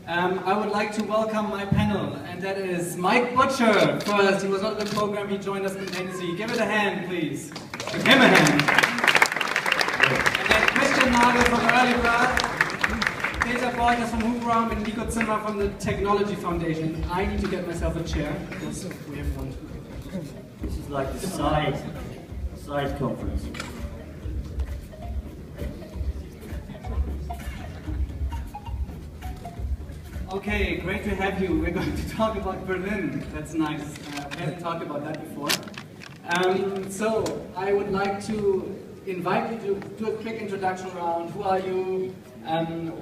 I would like to welcome my panel, and that is Mike Butcher first. He was not in the program, he joined us spontaneously. Give it a hand, please. Give him a hand. And then Christian Nagel from Early Bird, Peter Beuters from Hubraum, and Nico Zimmer from the Technology Foundation. I need to get myself a chair, because we have one. This is like the side conference. Okay, great to have you. We're going to talk about Berlin. That's nice. We haven't talked about that before. So I would like to invite you to do a quick introduction round. Who are you?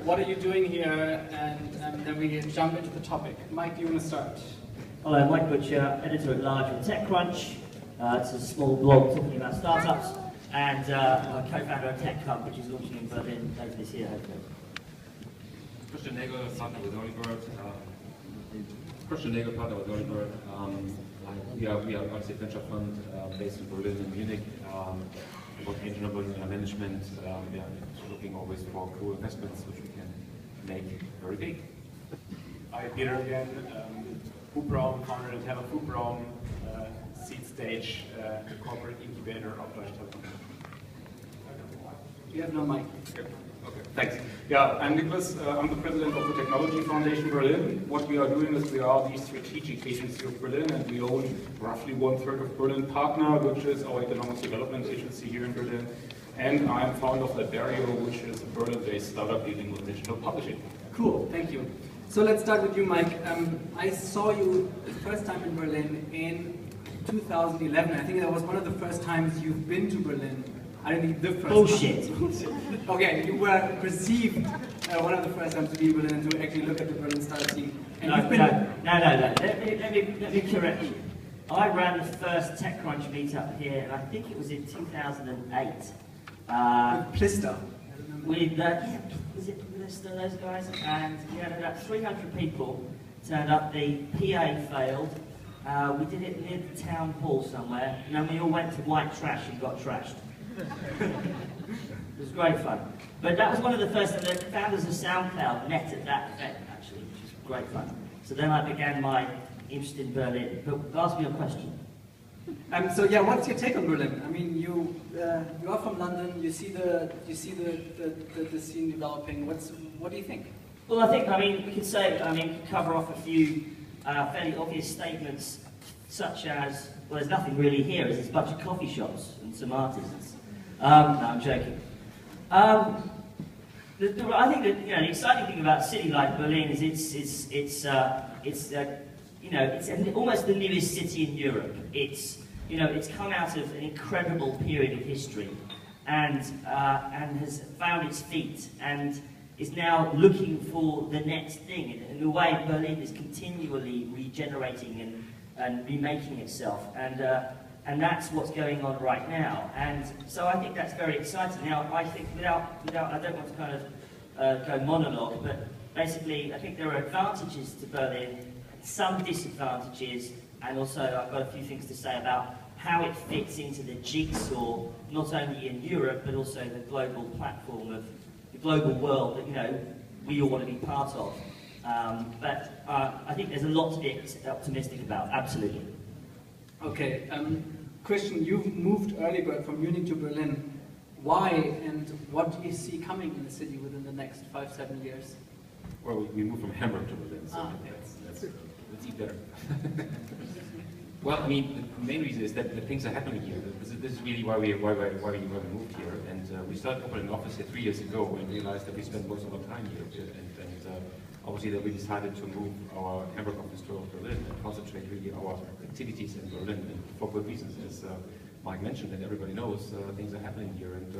What are you doing here? And then we can jump into the topic. Mike, do you want to start? Hello, I'm Mike Butcher, editor-at-large of TechCrunch. It's a small blog talking about startups, and I'm a co-founder of techcrunch, which is launching in Berlin later this year, hopefully. Christian Nagel, partner with Early Bird. We are obviously a venture fund based in Berlin and Munich. About angel management, looking always for cool investments which we can make very big. Hi, Peter again. Hubraum, founder and head of Hubraum, seed stage, the corporate incubator of Deutsche Telekom. You have no mic. Okay, thanks. Yeah, I'm Nicholas. I'm the president of the Technology Foundation Berlin. What we are doing is we are the strategic agency of Berlin, and we own roughly 1/3 of Berlin Partner, which is our economic development agency here in Berlin. And I'm founder of Liberio, which is a Berlin-based startup dealing with digital publishing. Cool, thank you. So let's start with you, Mike. I saw you the first time in Berlin in 2011. I think that was one of the first times you've been to Berlin. I don't think the first Bullshit. time. Okay, you were perceived one of the first times to be in Berlin and to actually look at the Berlin startup scene. And No. Let me correct you. I ran the first TechCrunch meetup here, and I think it was in 2008. With Plister. With was it Plister, those guys? And we had about 300 people turned up. The PA failed. We did it near the town hall somewhere. And then we all went to white trash and got trashed. It was great fun. But that was one of the first, the founders of SoundCloud met at that event, actually, which was great fun. So then I began my interest in Berlin. But ask me a question. So yeah, what's your take on Berlin? I mean, you are from London. You see the scene developing. What do you think? Well, we could say, cover off a few fairly obvious statements, such as, well, there's nothing really here. There's a bunch of coffee shops and some artisans. No, I'm joking. I think that the exciting thing about a city like Berlin is it's almost the newest city in Europe. It's come out of an incredible period of history, and has found its feet and is now looking for the next thing. In a way, Berlin is continually regenerating and remaking itself, and that's what's going on right now. And so I think that's very exciting. Now, I think without I don't want to kind of go monologue, but basically I think there are advantages to Berlin, some disadvantages, and also I've got a few things to say about how it fits into the jigsaw, not only in Europe, but also the global platform of the global world that we all want to be part of. But I think there's a lot to be optimistic about, absolutely. Okay, Christian, you've moved Early Bird from Munich to Berlin. Why, and what do you see coming in the city within the next 5-7 years? Well, we moved from Hamburg to Berlin, so let's eat better. Well, I mean, the main reason is that things are happening here. This is really why we moved here, and we started opening an office here 3 years ago and realized that we spend most of our time here, and obviously that we decided to move our Hamburg office to Berlin and concentrate really our activities in Berlin, and for good reasons, as Mike mentioned, and everybody knows, things are happening here, and I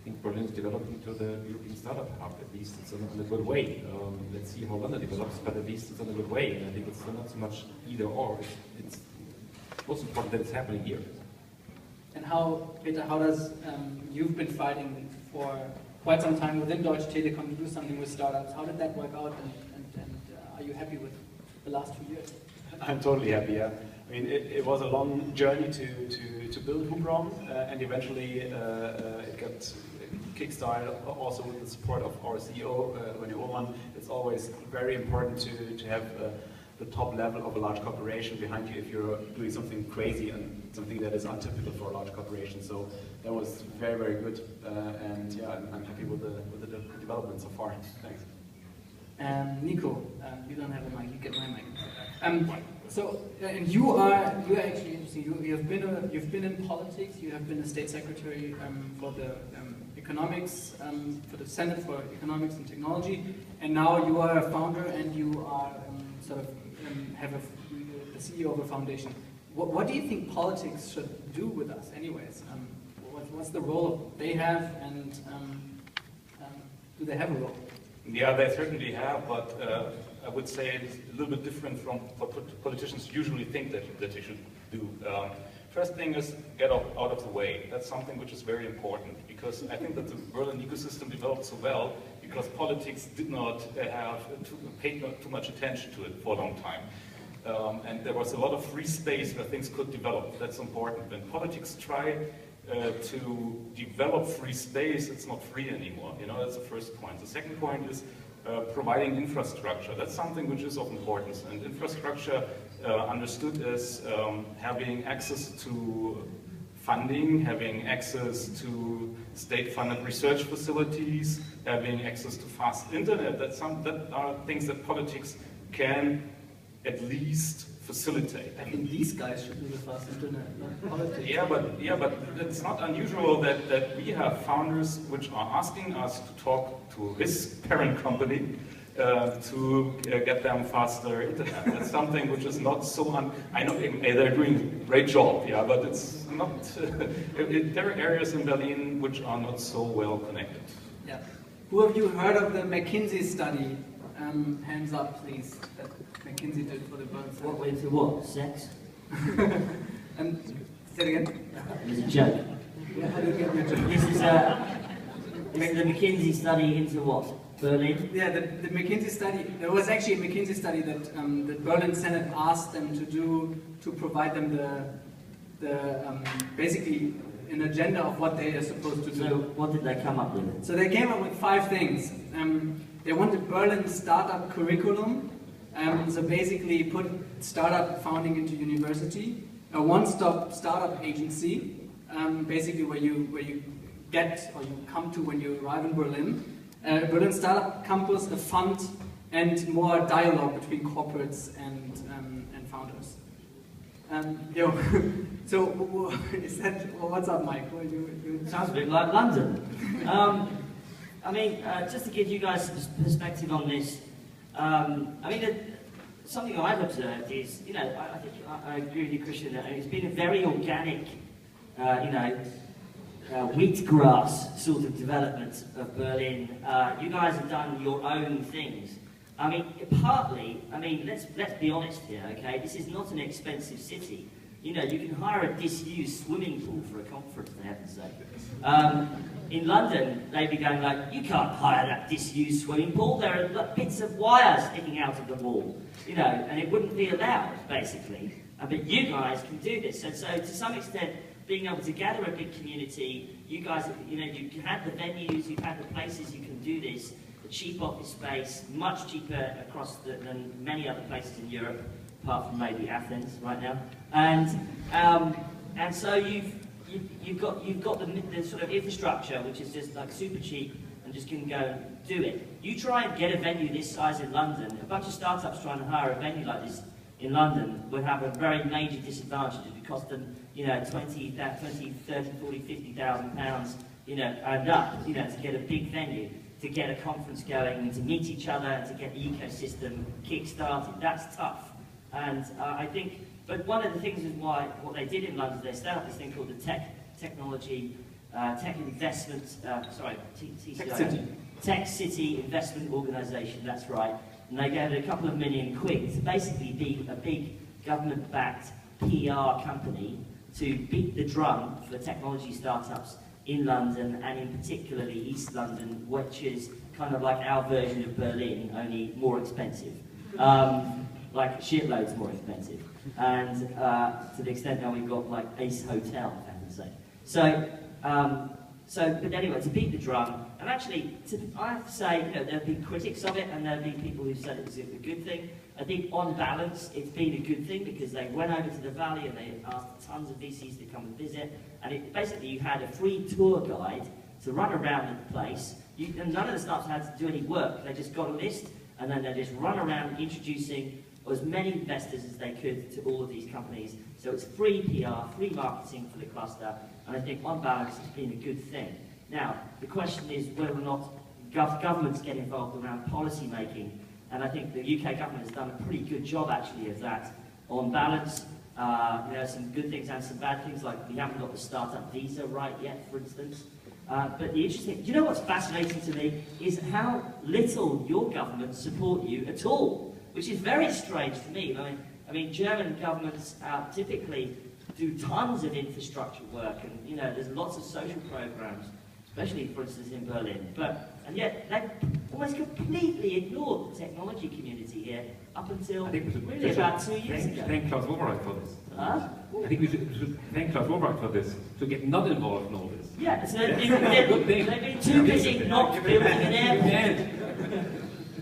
think Berlin is developing to the European startup hub. At least it's on a good way. Let's see how London develops, but at least it's on a good way, and I think it's not so much either or. It's most important that it's happening here. And how, Peter, how does, you've been fighting for quite some time within Deutsche Telekom to do something with startups. How did that work out, and are you happy with the last 2 years? I'm totally happy, yeah. I mean, it was a long journey to build Hubraum, and eventually it Kickstarter, also with the support of our CEO, René Ullmann. It's always very important to have the top level of a large corporation behind you if you're doing something crazy and something that is untypical for a large corporation. So that was very, very good, and yeah, I'm happy with the development so far. Thanks. Nico, you don't have a mic. You get my mic. And you are actually interesting. You've been in politics. You have been a state secretary for the economics, for the Senate for Economics and Technology, and now you are a founder and you are have the CEO of a foundation. What do you think politics should do with us, anyways? What's the role they have, and do they have a role? Yeah, they certainly have, but I would say it's a little bit different from what politicians usually think that they should do. First thing is get out of the way. That's something which is very important, because I think that the Berlin ecosystem developed so well because politics did not paid not too much attention to it for a long time. And there was a lot of free space where things could develop. That's important. When politics try to develop free space, it's not free anymore. You know, that's the first point. The second point is providing infrastructure. That's something which is of importance. And infrastructure understood as having access to funding, having access to state-funded research facilities, having access to fast internet. That are things that politics can at least facilitate. I think these guys should do the fast internet, not politics. Yeah, but it's not unusual that we have founders which are asking us to talk to his parent company to get them faster internet. That's something which is not so I know they're doing a great job, yeah, but it's not. There are areas in Berlin which are not so well connected. Yeah. Who have you heard of the McKinsey study? Hands up, please. That McKinsey did for the Berlin study. What went to what? Sex? And say it again. It was a joke. Yeah, how did you get your joke? This is the McKinsey study into what? Berlin? Yeah, the McKinsey study. There was actually a McKinsey study that the Berlin Senate asked them to do to provide them basically an agenda of what they are supposed to do. So what did they come up with? So they came up with 5 things. They wanted Berlin startup curriculum. So basically put startup founding into university. A one-stop startup agency, basically where you get or you come to when you arrive in Berlin. Berlin Startup Campus, a fund, and more dialogue between corporates and founders. So is that what's up, Mike? Sounds a bit like London. I mean, just to give you guys some perspective on this, something I've observed is, you know, I think I agree with you, Christian, that it's been a very organic, wheatgrass sort of development of Berlin. You guys have done your own things. I mean, partly, let's be honest here, okay? This is not an expensive city. You know, you can hire a disused swimming pool for a conference, for heaven's sake. In London, they'd be going like, you can't hire that disused swimming pool. There are bits of wire sticking out of the wall, you know, and it wouldn't be allowed, basically. But you guys can do this. And so, to some extent, being able to gather a big community, you guys, you know, you had the venues, you've had the places you can do this, the cheap office space, much cheaper across than many other places in Europe, apart from maybe Athens right now. And so you've got the sort of infrastructure which is just like super cheap and just can go and do it. You try and get a venue this size in London, a bunch of startups trying to hire a venue like this in London would have a very major disadvantage. It would cost them, you know, 20, 30, 40, 50,000 pounds, you know, and up, you know, to get a big venue, to get a conference going, and to meet each other, and to get the ecosystem kick-started. That's tough. And I think, but one of the things is what they did in London, they set up this thing called the Tech City Investment Organisation, that's right. And they gave it a couple of million quid to basically be a big government-backed PR company to beat the drum for technology startups in London, and in particularly East London, which is kind of like our version of Berlin, only more expensive. Like shitloads more expensive. And to the extent now we've got like Ace Hotel, I have to say. But anyway, to beat the drum, and actually, I have to say, you know, there have been critics of it, and there have been people who said it was a good thing. I think, on balance, it's been a good thing because they went over to the valley and they asked tons of VCs to come and visit, and basically you had a free tour guide to run around the place. And none of the startups had to do any work. They just got a list, and then they just run around introducing as many investors as they could to all of these companies. So it's free PR, free marketing for the cluster, and I think on balance it's been a good thing. Now, the question is whether or not governments get involved around policy making, and I think the UK government has done a pretty good job actually of that. On balance, there are some good things and some bad things, like we haven't got the startup visa right yet, for instance. But the interesting, do you know what's fascinating to me is how little your government support you at all, which is very strange to me. I mean, German governments typically do tons of infrastructure work, and you know, there's lots of social programs, especially, for instance, in Berlin. And yet they've almost completely ignored the technology community here up until really about 2 years ago. Thank Klaus Wowereit for this. Huh? I think we should thank Klaus Wowereit for this, to get not involved in all this. Yeah, so they've been too busy not building an airport.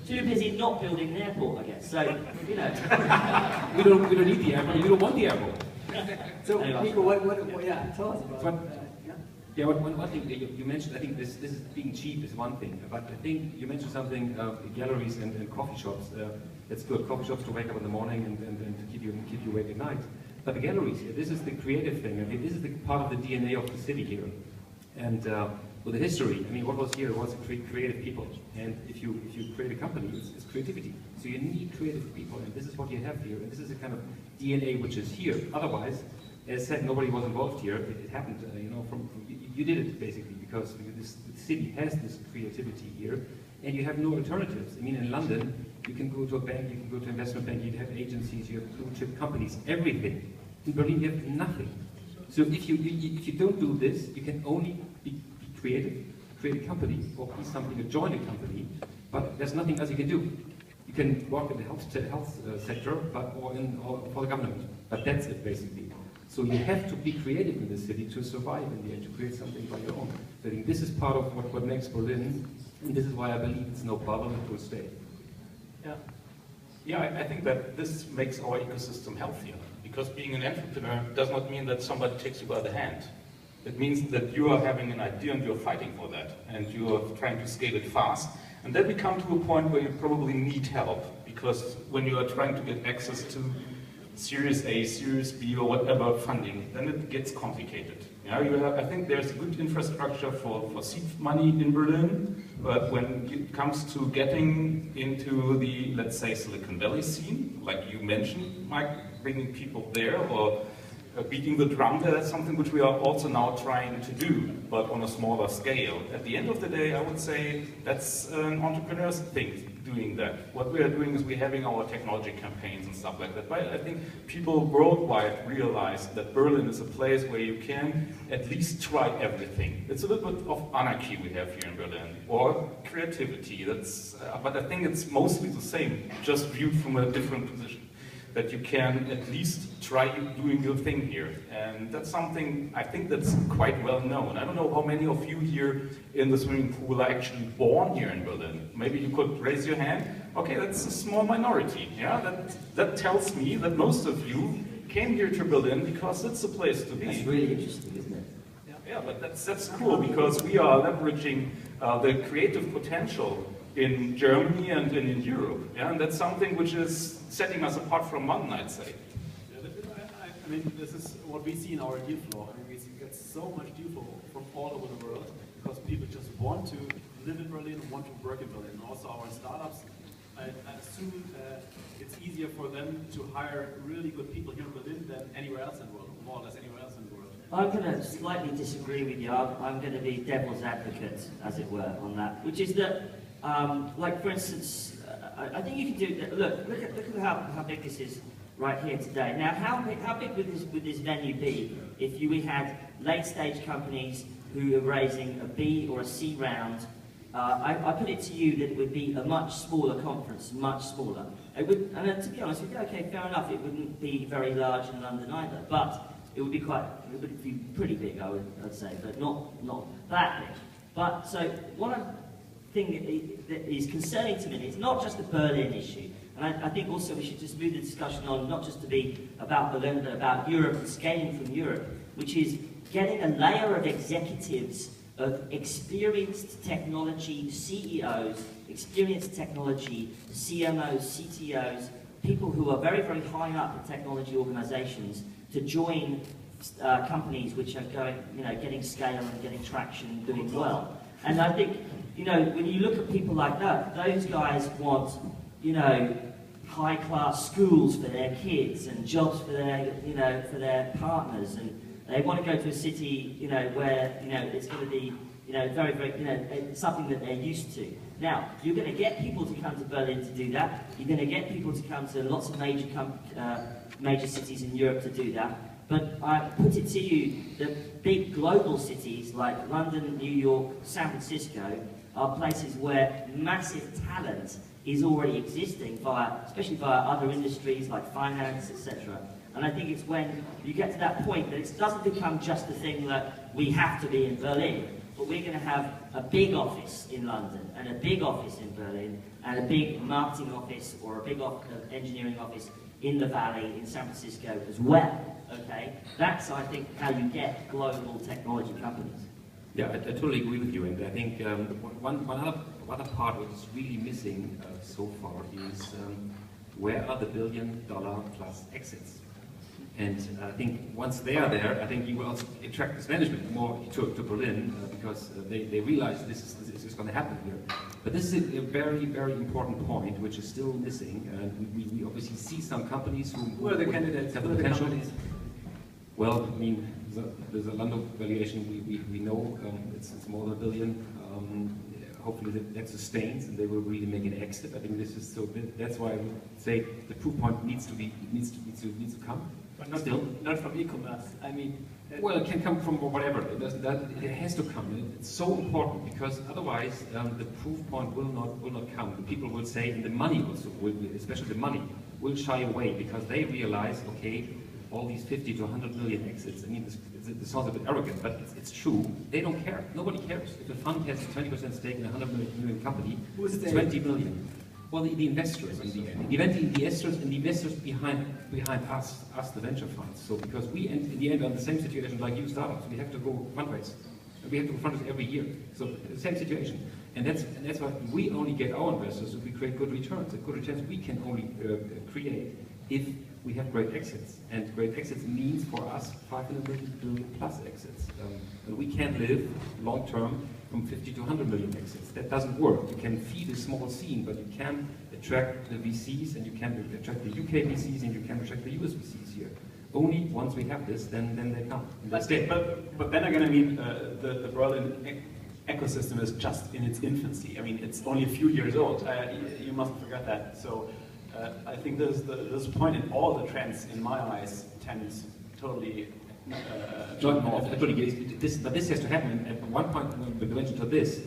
Too busy not building an airport, I guess. So, you know. we don't need the airport. We don't want the airport. So, Nico, yeah, tell us about that. Yeah, one thing you mentioned, I think this is being cheap is one thing, but I think you mentioned something, galleries and coffee shops. That's good, coffee shops to wake up in the morning and to keep you awake at night. But the galleries, this is the creative thing. I mean, this is the part of the DNA of the city here. And with the history, I mean, what was here was creative people. And if you create a company, it's creativity. So you need creative people, and this is what you have here. And this is the kind of DNA which is here. Otherwise, as said, nobody was involved here. It happened, you know, you did it basically because the city has this creativity here, and you have no alternatives. I mean, in London, you can go to a bank, you can go to an investment bank, you have agencies, you have blue chip companies, everything. In Berlin, you have nothing. So if you don't do this, you can only be creative, create a company, or be something, or join a company, but there's nothing else you can do. You can work in the health sector, or for the government, but that's it basically. So you have to be creative in the city to survive in the end, to create something by your own. So I think this is part of what makes Berlin, and this is why I believe it's no bubble, it will stay. Yeah, I think that this makes our ecosystem healthier, because being an entrepreneur does not mean that somebody takes you by the hand. It means that you are having an idea and you're fighting for that, and you are trying to scale it fast. And then we come to a point where you probably need help, because when you are trying to get access to Series A, Series B, or whatever funding, then it gets complicated. I think there's good infrastructure for seed money in Berlin, but when it comes to getting into the, let's say, Silicon Valley scene, like you mentioned, Mike, bringing people there, or beating the drum there, that's something which we are also now trying to do, but on a smaller scale. At the end of the day, I would say that's an entrepreneur's thing, doing that. What we are doing is we're having our technology campaigns and stuff like that. But I think people worldwide realize that Berlin is a place where you can at least try everything. It's a little bit of anarchy we have here in Berlin, or creativity. But I think it's mostly the same, just viewed from a different position. That you can at least try doing your thing here. And that's something I think that's quite well known. I don't know how many of you here in the swimming pool are actually born here in Berlin. Maybe you could raise your hand. Okay, that's a small minority. Yeah, that tells me that most of you came here to Berlin because it's a place to be. That's really interesting, isn't it? Yeah, but that's cool, because we are leveraging the creative potential in Germany and in Europe, yeah, and that's something which is setting us apart from London, I'd say. Yeah, I mean, this is what we see in our deal flow. I mean, we get so much deal flow from all over the world because people just want to live in Berlin, want to work in Berlin. And also our startups, I assume it's easier for them to hire really good people here in Berlin than anywhere else in the world, more or less anywhere else in the world. I'm going to slightly disagree with you. I'm going to be devil's advocate, as it were, on that, which is that like, for instance, I think you can do. Look at how big this is right here today. Now, how big would this venue be if we had late-stage companies who are raising a B or a C round? I put it to you that it would be a much smaller conference, much smaller. It would, and to be honest with you, okay, fair enough, it wouldn't be very large in London either. But it would be pretty big, I'd say, but not that big. But so one thing that is concerning to me, it's not just the Berlin issue, and I think also we should just move the discussion on not just to be about Berlin, but about Europe and scaling from Europe, which is getting a layer of executives of experienced technology CEOs, experienced technology CMOs, CTOs, people who are very, very high up in technology organizations to join companies which are getting scale and getting traction and doing well. And I think, when you look at people like that, those guys want, high-class schools for their kids and jobs for their partners, and they want to go to a city, where, it's going to be, very, very, something that they're used to. Now, you're going to get people to come to Berlin to do that. You're going to get people to come to lots of major cities in Europe to do that. But I put it to you, the big global cities like London, New York, San Francisco are places where massive talent is already existing, especially via other industries like finance, etc. And I think it's when you get to that point that it doesn't become just the thing that we have to be in Berlin, but we're going to have a big office in London, and a big office in Berlin, and a big marketing office or a big engineering office in the Valley, in San Francisco as well. Okay, that's, I think, how you get global technology companies. Yeah, I totally agree with you, and I think one other part which is really missing so far is where are the billion-dollar plus exits? And I think once they are there, I think you will also attract this management more to Berlin because they realize this is going to happen here. But this is a very, very important point which is still missing, and we obviously see some companies who are the candidates? Have the potential. Well, I mean, the Zalando valuation we know it's more than $1 billion. Hopefully that sustains and they will really make an exit. I think this is so. That's why I would say the proof point needs to come. But not still not from e-commerce. I mean, well, it can come from whatever. It has to come. It's so important because otherwise the proof point will not come. The people will say, and the money also will, especially the money, will shy away because they realize, okay, all these 50 to 100 million exits. I mean, this sounds a bit arrogant, but it's true. They don't care. Nobody cares. If a fund has a 20% stake in a 100 million company, who's 20 million. Well, the investors in the end. The investors behind us, the venture funds. So because we, in the end, are in the same situation like you startups. We have to go fundraise. We have to go fundraise every year. So the same situation. And that's why we only get our investors if we create good returns. The good returns we can only create if we have great exits. And great exits means for us 500 billion plus exits. And we can't live long term from 50 to 100 million exits. That doesn't work. You can feed a small scene, but you can attract the VCs, and you can attract the UK VCs, and you can attract the US VCs here. Only once we have this, then they come. But then again, I mean, the Berlin ecosystem is just in its infancy. I mean, it's only a few years old. You mustn't forget that. So I think there's a point in all the trends, in my eyes, tend totally. But this has to happen. At one point, when we mentioned to this,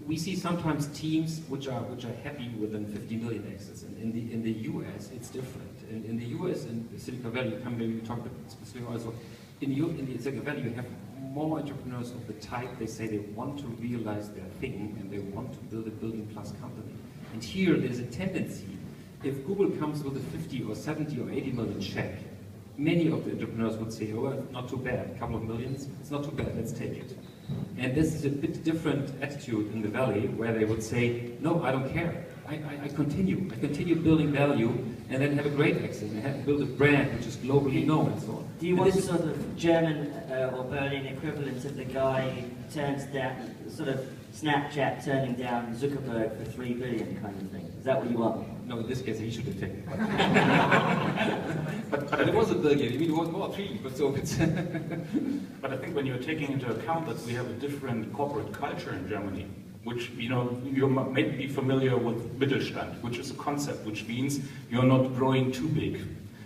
we see sometimes teams which are happy within 50 million exits. And in the US, it's different. In the US, in Silicon Valley, maybe talk specifically also. In the Silicon Valley, you have more entrepreneurs of the type. They say they want to realize their thing and they want to build a billion-plus company. And here, there's a tendency. If Google comes with a 50 or 70 or 80 million check, many of the entrepreneurs would say, oh, well, not too bad, a couple of millions, it's not too bad, let's take it. And this is a bit different attitude in the Valley, where they would say, no, I don't care. I continue building value, and then have a great exit, and build a brand which is globally known, and so on. Do you want the sort of German or Berlin equivalent of the guy who turns down, sort of Snapchat turning down Zuckerberg for 3 billion kind of thing? Is that what you want? No, in this case, he should have taken it. but it was $1 billion. I mean, it was more 3, but so it's... But I think when you're taking into account that we have a different corporate culture in Germany, which, you may be familiar with Mittelstand, which is a concept which means you're not growing too big.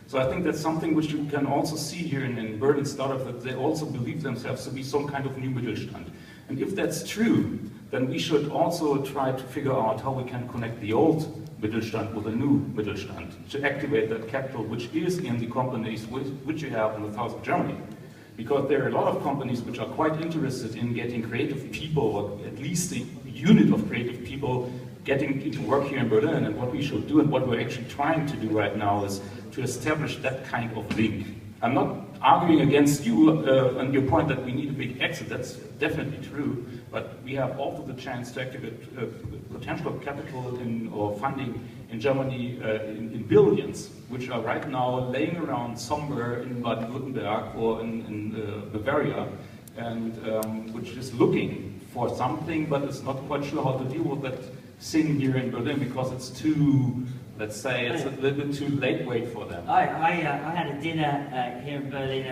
So I think that's something which you can also see here in Berlin startup, that they also believe themselves to be some kind of new Mittelstand. And if that's true, then we should also try to figure out how we can connect the old Mittelstand with a new Mittelstand, to activate that capital which is in the companies which you have in the south of Germany. Because there are a lot of companies which are quite interested in getting creative people, or at least a unit of creative people getting into work here in Berlin. And what we should do, and what we're actually trying to do right now, is to establish that kind of link. I'm not arguing against you on your point that we need a big exit. That's definitely true. But we have also the chance to activate potential capital or funding in Germany in billions, which are right now laying around somewhere in Baden-Württemberg or in Bavaria, and which is looking for something, but is not quite sure how to deal with that thing here in Berlin, because it's too, let's say, it's a little bit too late wait for them. I had a dinner here in Berlin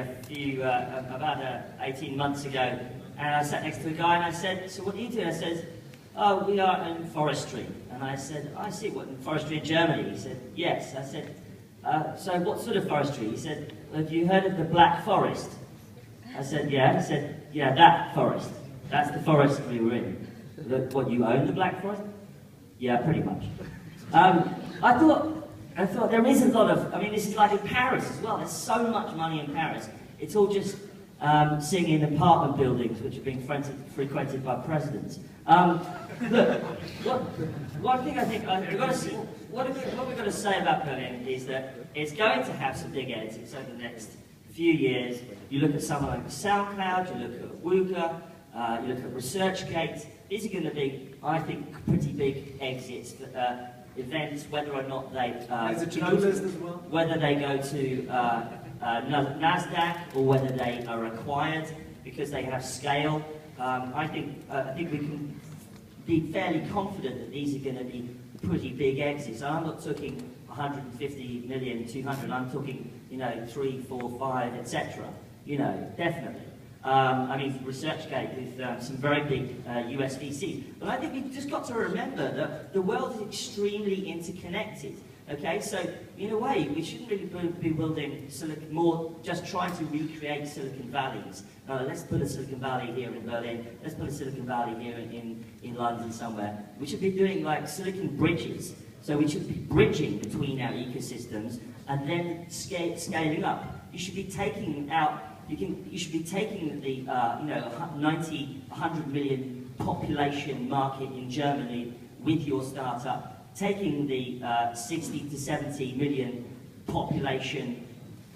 about 18 months ago, and I sat next to a guy and I said, "So what do you do?" I said, "Oh, we are in forestry." And I said, "I see, what, in forestry in Germany?" He said, "Yes." I said, "So what sort of forestry?" He said, "Well, have you heard of the Black Forest?" I said, "Yeah." He said, "Yeah, that forest. That's the forest we were in." "What, you own the Black Forest?" "Yeah, pretty much." I thought there is a lot of, I mean, this is like in Paris as well. There's so much money in Paris. It's all just sitting in apartment buildings which are being frequented by presidents. Look, one thing I think what we've got to say about Berlin is that it's going to have some big exits over the next few years. You look at someone like SoundCloud, you look at WUKA, you look at ResearchGate. These are going to be, I think, pretty big exits for events, whether or not they whether they go to NASDAQ or whether they are acquired because they have scale. I think we can be fairly confident that these are going to be pretty big exits. I'm not talking 150 million, 200. I'm talking, 3, 4, 5, etc. Definitely. I mean, ResearchGate with some very big US VCs. But I think we've just got to remember that the world is extremely interconnected. Okay, so in a way, we shouldn't really be building just trying to recreate Silicon Valleys. Let's put a Silicon Valley here in Berlin. Let's put a Silicon Valley here in London somewhere. We should be doing like Silicon bridges. So we should be bridging between our ecosystems and then scaling up. You should be taking out. You should be taking the 90, 100 million population market in Germany with your startup, taking the 60 to 70 million population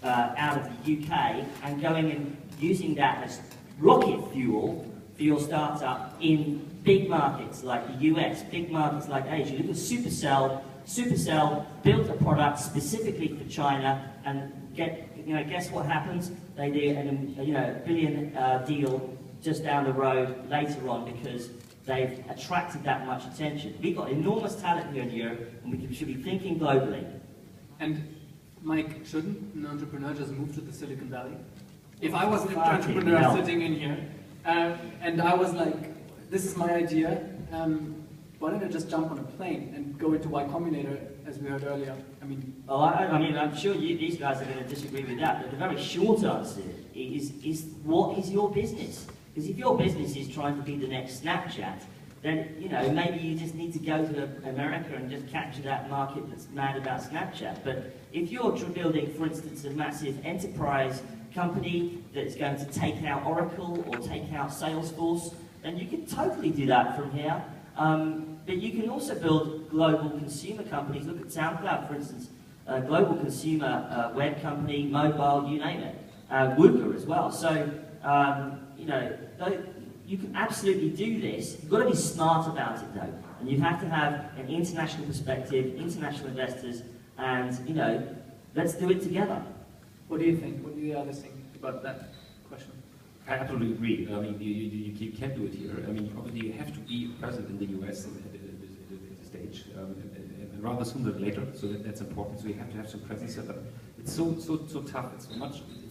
out of the UK and going and using that as rocket fuel for your startup in big markets like the US, big markets like Asia. Look at Supercell. Supercell built a product specifically for China, and guess what happens? They do a billion deal just down the road later on because they've attracted that much attention. We've got enormous talent here in Europe, and we should be thinking globally. And Mike, shouldn't an entrepreneur just move to the Silicon Valley? If I was an entrepreneur sitting in here, and I was like, this is my idea, why don't I just jump on a plane and go into Y Combinator, as we heard earlier? I mean, I'm sure these guys are going to disagree with that, but the very short answer is what is your business? Because if your business is trying to be the next Snapchat, then maybe you just need to go to America and just capture that market that's mad about Snapchat. But if you're building, for instance, a massive enterprise company that's going to take out Oracle or take out Salesforce, then you can totally do that from here. But you can also build global consumer companies. Look at SoundCloud, for instance, a global consumer web company, mobile, you name it. WUKA as well. So, you can absolutely do this. You've got to be smart about it, though. And you have to have an international perspective, international investors, and, let's do it together. What do you think? What do the others think about that question? I absolutely agree. I mean, you can't do it here. I mean, obviously you have to be present in the US at the stage, and rather sooner than later. So that's important. So you have to have some presence set up. It's so tough. It's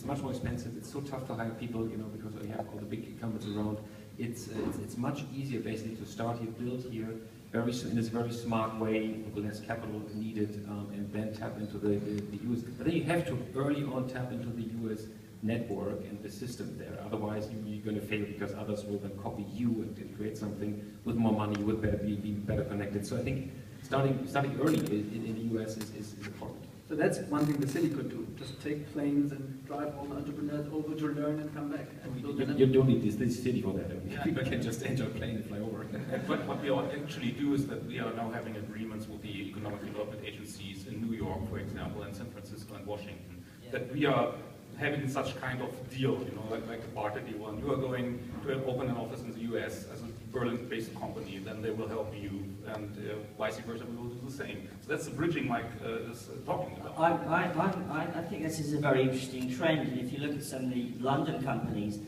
much more expensive. It's so tough to hire people, because we have all the big incumbents around. It's much easier basically to start here, build here, in this very smart way, with less capital needed, and then tap into the US. But then you have to early on tap into the US network and the system there. Otherwise, you're going to fail because others will then copy you and create something with more money, be better connected. So I think starting early in the US is important. So that's one thing the city could do, just take planes and drive all the entrepreneurs over to learn and come back. And You don't need this city for that. I mean, people can just enter a plane and fly over. But what we actually do is that we are now having agreements with the economic development agencies in New York, for example, and San Francisco and Washington, that we are having such kind of deal, you know, like the Bartleby one. You are going to open an office in the US as a Berlin-based company, then they will help you, and vice versa, we will do the same. So that's the bridging Mike is talking about. I think this is a very interesting trend, and if you look at some of the London companies,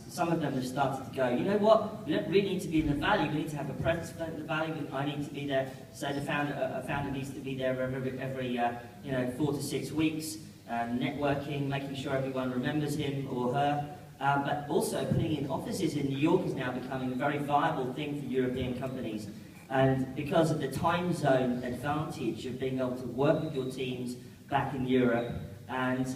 some of them have started to go, you know what, we don't really need to be in the Valley, we need to have a presence in the Valley, I need to be there, so a founder needs to be there every 4 to 6 weeks, networking, making sure everyone remembers him or her, but also putting in offices in New York is now becoming a very viable thing for European companies. And because of the time zone advantage of being able to work with your teams back in Europe, and to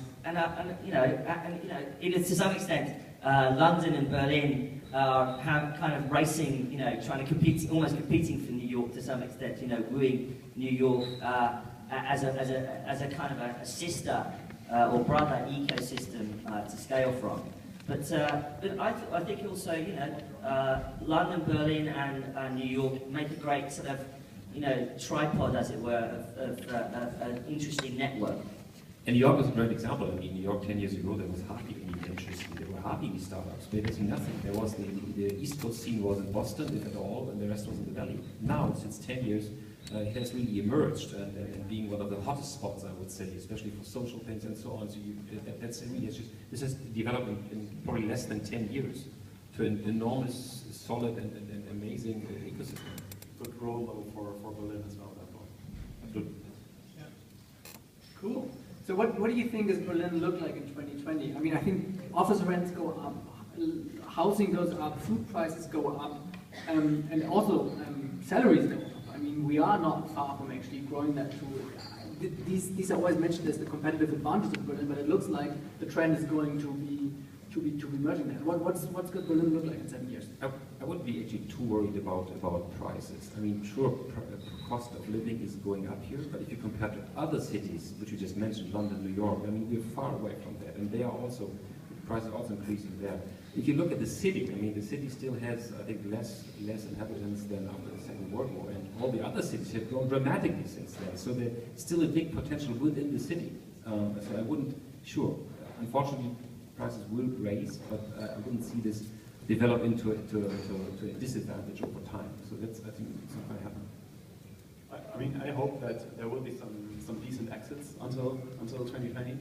some extent, London and Berlin are kind of racing, trying to compete, almost competing for New York to some extent, wooing New York as a kind of a sister or brother ecosystem to scale from. But I think also, London, Berlin, and New York make a great sort of, tripod, as it were, of an interesting network. And New York is a great example. I mean, New York 10 years ago, there was hardly any ventures. There were hardly any startups. There was nothing. There was the East Coast scene was in Boston, if at all, and the rest was in the Valley. Now, since 10 years, it has really emerged and being one of the hottest spots, I would say, especially for social things and so on. So this has developed in probably less than 10 years to an enormous, solid, and amazing ecosystem. Good role model for Berlin as well. Absolutely. Yeah. Cool. So what do you think does Berlin look like in 2020? I mean, I think office rents go up, housing goes up, food prices go up, and also salaries go up. I mean, we are not far from actually growing that to. These are always mentioned as the competitive advantage of Berlin, but it looks like the trend is going to be merging that. What's good Berlin look like in 7 years? I wouldn't be actually too worried about prices. I mean, sure, cost of living is going up here, but if you compare to other cities, which you just mentioned, London, New York, I mean, we're far away from that, and they are also, prices are also increasing there. If you look at the city, I mean, the city still has, I think, less inhabitants than after the Second World War, and all the other cities have grown dramatically since then. So there's still a big potential within the city. So I wouldn't, sure, unfortunately, prices will raise, but I wouldn't see this develop into a disadvantage over time. So that's, I think, it's not going to happen. I mean, I hope that there will be some decent exits until 2020.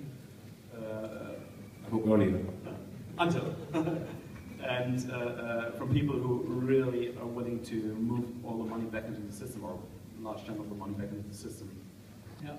I hope earlier. Until. And from people who really are willing to move all the money back into the system, or a large chunk of the money back into the system. Yeah.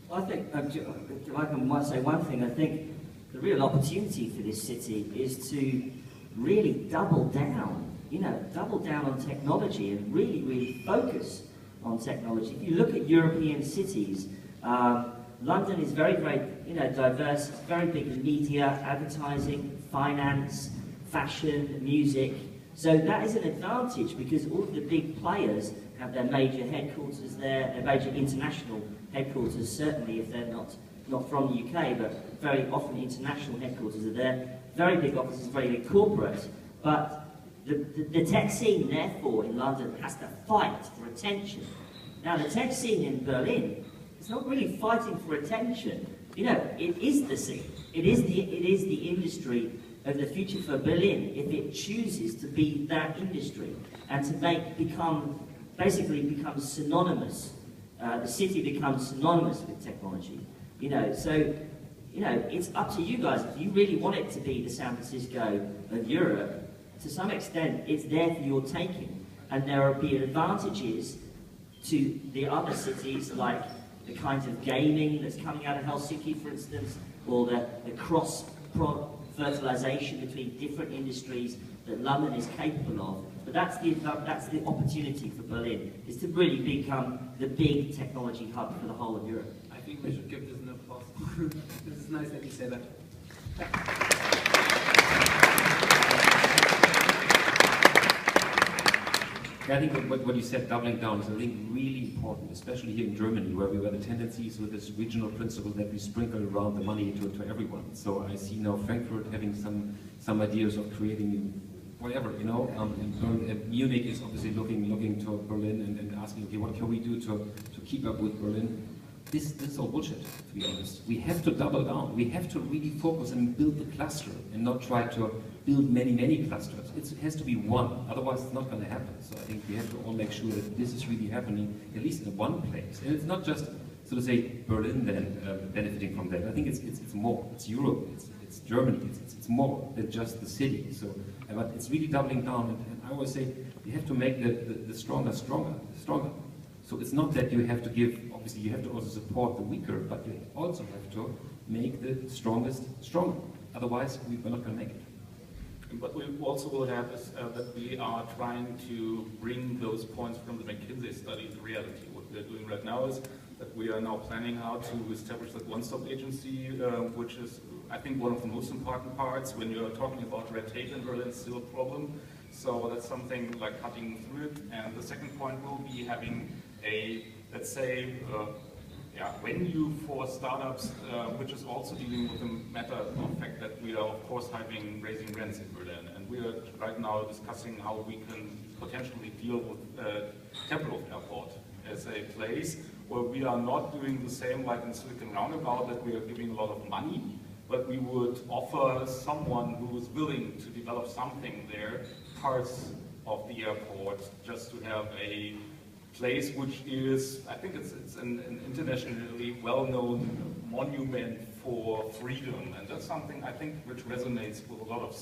Well, I think, if I might say one thing, I think the real opportunity for this city is to really double down on technology and really focus on technology. If you look at European cities, London is very diverse. It's very big in media, advertising, finance, fashion, music. So that is an advantage because all of the big players have their major headquarters there, their major international headquarters, certainly if they're not from the UK, but very often international headquarters are there. Very big offices, very big corporate. But the tech scene, therefore, in London has to fight for attention. Now, the tech scene in Berlin is not really fighting for attention. It is the scene. It is the industry of the future for Berlin if it chooses to be that industry and to become synonymous. The city becomes synonymous with technology. So it's up to you guys. If you really want it to be the San Francisco of Europe, to some extent, it's there for your taking. And there will be advantages to the other cities, like the kinds of gaming that's coming out of Helsinki, for instance, or the cross-fertilization between different industries that London is capable of. But that's the opportunity for Berlin, is to really become the big technology hub for the whole of Europe. I think we should give this an applause. This is nice that you say that. I think what you said, doubling down, is I think really important, especially here in Germany, where we were the tendencies with this regional principle that we sprinkle around the money to everyone. So I see now Frankfurt having some ideas of creating whatever, you know, and Munich is obviously looking to Berlin and asking, okay, what can we do to keep up with Berlin? This is all bullshit, to be honest. We have to double down. We have to really focus and build the cluster and not try to build many clusters. It has to be one, otherwise it's not going to happen. So I think we have to all make sure that this is really happening, at least in one place. And it's not just, so to say, Berlin then benefiting from that. I think it's more. It's Europe, it's Germany, it's more than just the city. So, but it's really doubling down. And I always say, you have to make the stronger stronger. So it's not that you have to give, obviously you have to also support the weaker, but you also have to make the strongest stronger. Otherwise, we're not going to make it. What we also will have is that we are trying to bring those points from the McKinsey study to reality. What we're doing right now is that we are now planning how to establish that one-stop agency, which is, I think, one of the most important parts. When you're talking about red tape in Berlin, it's still a problem. So that's something like cutting through it. And the second point will be having a, let's say, venue for startups, which is also dealing with the matter of fact that we are, of course, raising rents in Berlin. And we are right now discussing how we can potentially deal with Tempelhof Airport as a place where we are not doing the same like in Silicon Roundabout, that we are giving a lot of money, but we would offer someone who is willing to develop something there, parts of the airport, just to have a place which is, I think it's an internationally well-known monument for freedom, and that's something I think which resonates with a lot of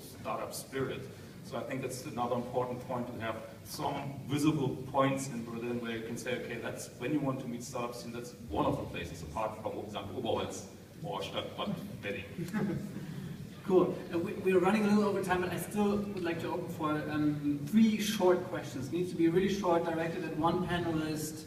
startup spirit. So I think it's another important point to have some visible points in Berlin where you can say, okay, that's when you want to meet startups, and that's one of the places apart from St. Oberholz or Stadtbad Wedding. Cool. We're running a little over time, but I still would like to open for 3 short questions. It needs to be really short, directed at one panelist,